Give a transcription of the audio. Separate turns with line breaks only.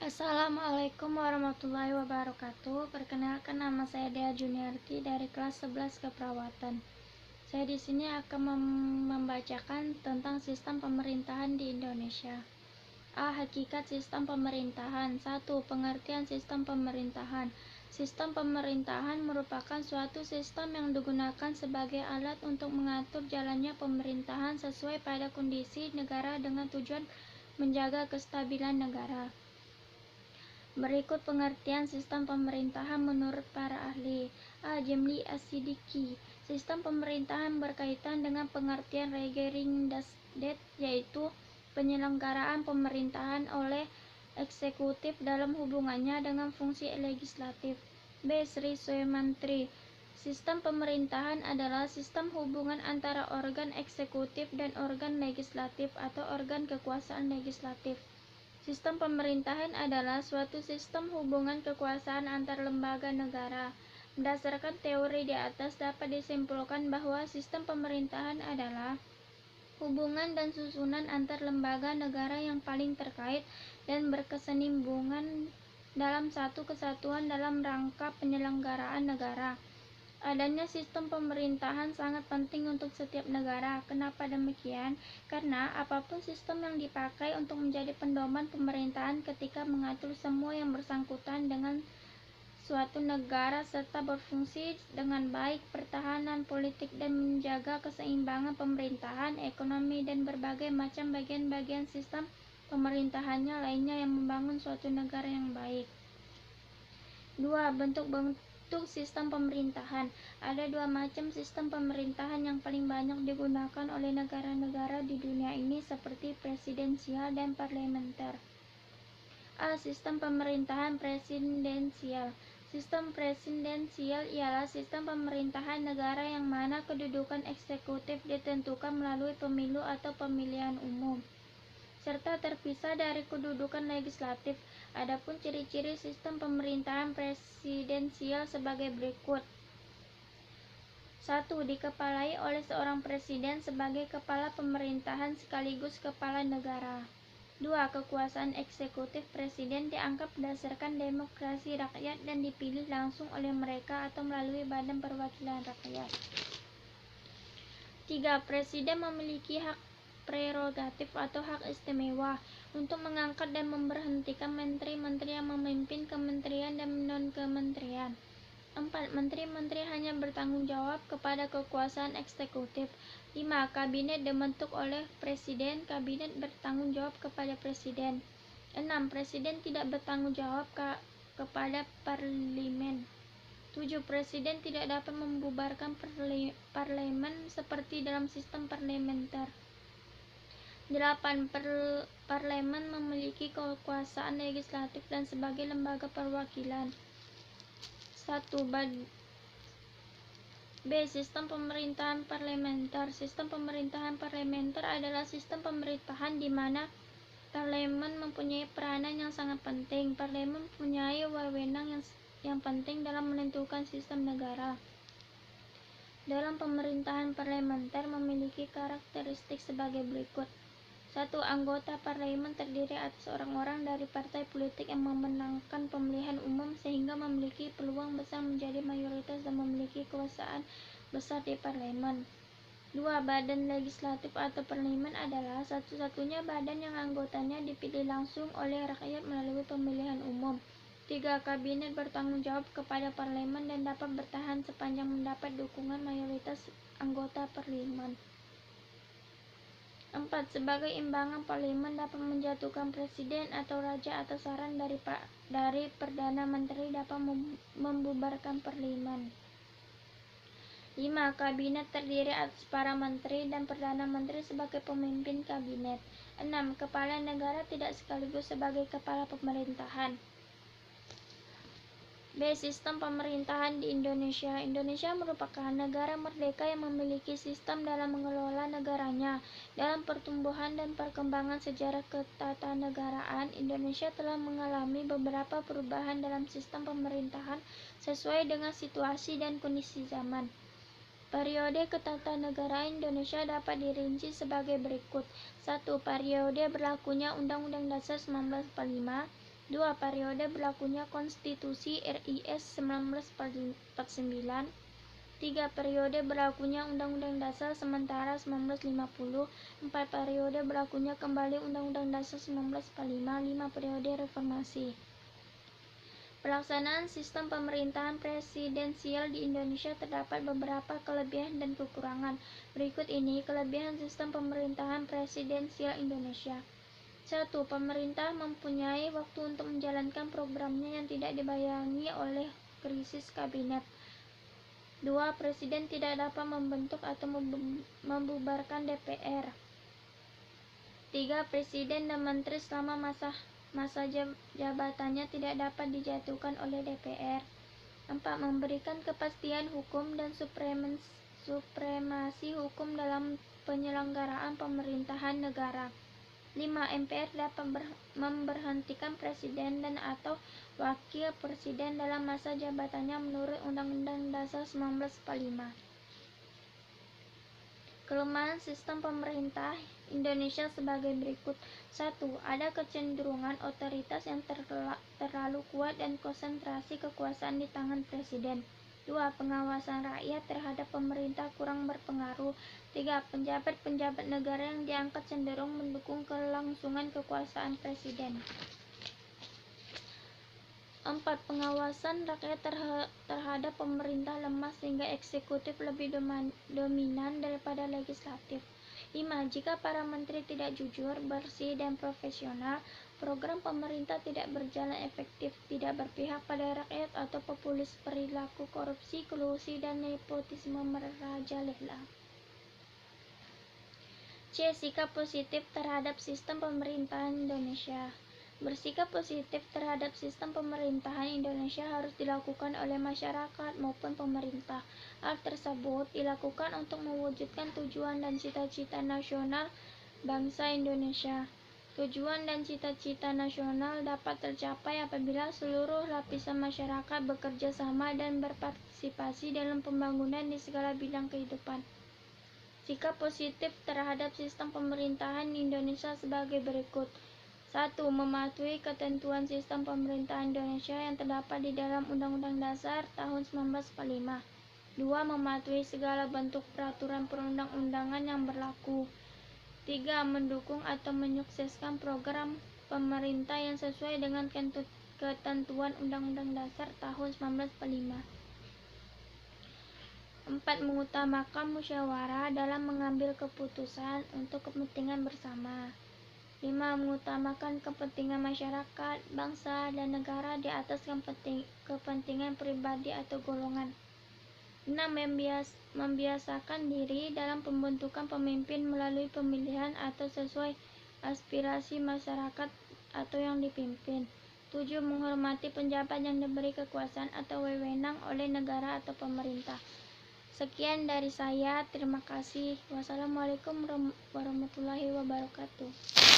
Assalamualaikum warahmatullahi wabarakatuh. Perkenalkan, nama saya Dea Juniarti dari kelas 11 Keperawatan. Saya di sini akan membacakan tentang sistem pemerintahan di Indonesia. Hakikat sistem pemerintahan. 1. Pengertian sistem pemerintahan. Sistem pemerintahan merupakan suatu sistem yang digunakan sebagai alat untuk mengatur jalannya pemerintahan sesuai pada kondisi negara dengan tujuan menjaga kestabilan negara. Berikut pengertian sistem pemerintahan menurut para ahli. Jimli As-Siddiqi. Sistem pemerintahan berkaitan dengan pengertian regering state, yaitu penyelenggaraan pemerintahan oleh eksekutif dalam hubungannya dengan fungsi legislatif. Sri Sumantri. Sistem pemerintahan adalah sistem hubungan antara organ eksekutif dan organ legislatif atau organ kekuasaan legislatif. Sistem pemerintahan adalah suatu sistem hubungan kekuasaan antar lembaga negara. Berdasarkan teori di atas dapat disimpulkan bahwa sistem pemerintahan adalah hubungan dan susunan antar lembaga negara yang paling terkait dan berkesinambungan dalam satu kesatuan dalam rangka penyelenggaraan negara. Adanya sistem pemerintahan sangat penting untuk setiap negara. Kenapa demikian? Karena apapun sistem yang dipakai untuk menjadi pedoman pemerintahan ketika mengatur semua yang bersangkutan dengan suatu negara serta berfungsi dengan baik pertahanan politik dan menjaga keseimbangan pemerintahan, ekonomi, dan berbagai macam bagian-bagian sistem pemerintahannya lainnya yang membangun suatu negara yang baik. 2. Bentuk sistem pemerintahan. Ada dua macam sistem pemerintahan yang paling banyak digunakan oleh negara-negara di dunia ini, seperti presidensial dan parlementer. Sistem pemerintahan presidensial. Sistem presidensial ialah sistem pemerintahan negara yang mana kedudukan eksekutif ditentukan melalui pemilu atau pemilihan umum, serta terpisah dari kedudukan legislatif. Adapun ciri-ciri sistem pemerintahan presidensial sebagai berikut. 1. Dikepalai oleh seorang presiden sebagai kepala pemerintahan sekaligus kepala negara. 2. Kekuasaan eksekutif presiden dianggap berdasarkan demokrasi rakyat dan dipilih langsung oleh mereka atau melalui Badan Perwakilan Rakyat. 3. Presiden memiliki hak prerogatif atau hak istimewa untuk mengangkat dan memberhentikan menteri-menteri yang memimpin kementerian dan non-kementerian. 4. Menteri-menteri hanya bertanggung jawab kepada kekuasaan eksekutif. 5. Kabinet dibentuk oleh presiden. Kabinet bertanggung jawab kepada presiden. 6. Presiden tidak bertanggung jawab kepada parlemen. 7. Presiden tidak dapat membubarkan parlemen seperti dalam sistem parlementer. 8. Parlemen memiliki kekuasaan legislatif dan sebagai lembaga perwakilan. 1. Sistem pemerintahan parlementer. Sistem pemerintahan parlementer adalah sistem pemerintahan di mana parlemen mempunyai peranan yang sangat penting. Parlemen mempunyai wewenang yang penting dalam menentukan sistem negara. Dalam pemerintahan parlementer memiliki karakteristik sebagai berikut. 1. Anggota parlemen terdiri atas orang-orang dari partai politik yang memenangkan pemilihan umum sehingga memiliki peluang besar menjadi mayoritas dan memiliki kekuasaan besar di parlemen. 2. Badan legislatif atau parlemen adalah satu-satunya badan yang anggotanya dipilih langsung oleh rakyat melalui pemilihan umum. 3. Kabinet bertanggung jawab kepada parlemen dan dapat bertahan sepanjang mendapat dukungan mayoritas anggota parlemen. 4. Sebagai imbangan, parlemen dapat menjatuhkan presiden atau raja atas saran dari Perdana Menteri dapat membubarkan parlemen. 5. Kabinet terdiri atas para menteri dan Perdana Menteri sebagai pemimpin kabinet. 6. Kepala negara tidak sekaligus sebagai kepala pemerintahan. Sistem pemerintahan di Indonesia. Indonesia merupakan negara merdeka yang memiliki sistem dalam mengelola negaranya. Dalam pertumbuhan dan perkembangan sejarah ketatanegaraan, Indonesia telah mengalami beberapa perubahan dalam sistem pemerintahan sesuai dengan situasi dan kondisi zaman. Periode ketatanegaraan Indonesia dapat dirinci sebagai berikut. 1. Periode berlakunya Undang-Undang Dasar 1945. 2. Periode berlakunya Konstitusi RIS 1949. 3. Periode berlakunya Undang-Undang Dasar sementara 1950. 4. Periode berlakunya kembali Undang-Undang Dasar 1945. 5. Periode reformasi. Pelaksanaan sistem pemerintahan presidensial di Indonesia terdapat beberapa kelebihan dan kekurangan. Berikut ini kelebihan sistem pemerintahan presidensial Indonesia. 1. Pemerintah mempunyai waktu untuk menjalankan programnya yang tidak dibayangi oleh krisis kabinet. 2. Presiden tidak dapat membentuk atau membubarkan DPR. 3. Presiden dan menteri selama masa jabatannya tidak dapat dijatuhkan oleh DPR. 4. Memberikan kepastian hukum dan supremasi hukum dalam penyelenggaraan pemerintahan negara. 5. MPR dapat memberhentikan presiden dan atau wakil presiden dalam masa jabatannya menurut Undang-Undang Dasar 1945. Kelemahan sistem pemerintah Indonesia sebagai berikut. 1. Ada kecenderungan otoritas yang terlalu kuat dan konsentrasi kekuasaan di tangan presiden. 2. Pengawasan rakyat terhadap pemerintah kurang berpengaruh. 3. Penjabat-penjabat negara yang diangkat cenderung mendukung kelangsungan kekuasaan presiden. 4. Pengawasan rakyat terhadap pemerintah lemah sehingga eksekutif lebih dominan daripada legislatif. 5. Jika para menteri tidak jujur, bersih, dan profesional, program pemerintah tidak berjalan efektif, tidak berpihak pada rakyat, atau populis, perilaku korupsi, kolusi, dan nepotisme merajalela. C. Sikap positif terhadap sistem pemerintahan Indonesia. Bersikap positif terhadap sistem pemerintahan Indonesia harus dilakukan oleh masyarakat maupun pemerintah. Hal tersebut dilakukan untuk mewujudkan tujuan dan cita-cita nasional bangsa Indonesia. Tujuan dan cita-cita nasional dapat tercapai apabila seluruh lapisan masyarakat bekerja sama dan berpartisipasi dalam pembangunan di segala bidang kehidupan. Sikap positif terhadap sistem pemerintahan Indonesia sebagai berikut. 1. Mematuhi ketentuan sistem pemerintahan Indonesia yang terdapat di dalam Undang-Undang Dasar tahun 1945. 2. Mematuhi segala bentuk peraturan perundang-undangan yang berlaku. 3. Mendukung atau menyukseskan program pemerintah yang sesuai dengan ketentuan Undang-Undang Dasar tahun 1945. 4. Mengutamakan musyawarah dalam mengambil keputusan untuk kepentingan bersama. 5. Mengutamakan kepentingan masyarakat, bangsa, dan negara di atas kepentingan pribadi atau golongan. 6. Membiasakan diri dalam pembentukan pemimpin melalui pemilihan atau sesuai aspirasi masyarakat atau yang dipimpin. 7. Menghormati penjabat yang diberi kekuasaan atau wewenang oleh negara atau pemerintah. Sekian dari saya, terima kasih. Wassalamualaikum warahmatullahi wabarakatuh.